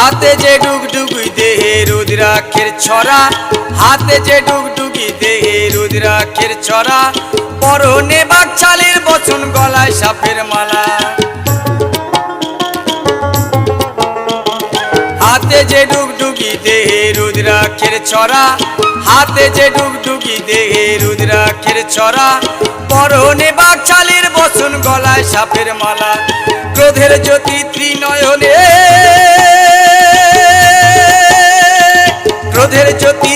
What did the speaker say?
হাতে যে ডুগডুগি দেহে রুদ্রাক্ষের ছড়া, হাতে যে ডুগডুগি দেহে রুদ্রাক্ষের ছড়া, পরনে বাকছালের বচন গলায় সাপের মালা। হাতে যে ডুগডুগি দেহে রুদ্রাক্ষের ছড়া, হাতে যে ডুগডুগি দেহে রুদ্রাক্ষের ছড়া, পরনে বাকছালের বচন গলায় সাপের মালা। ক্রোধের জ্যোতি ত্রিনয়নে, ক্রোধের জ্যোতি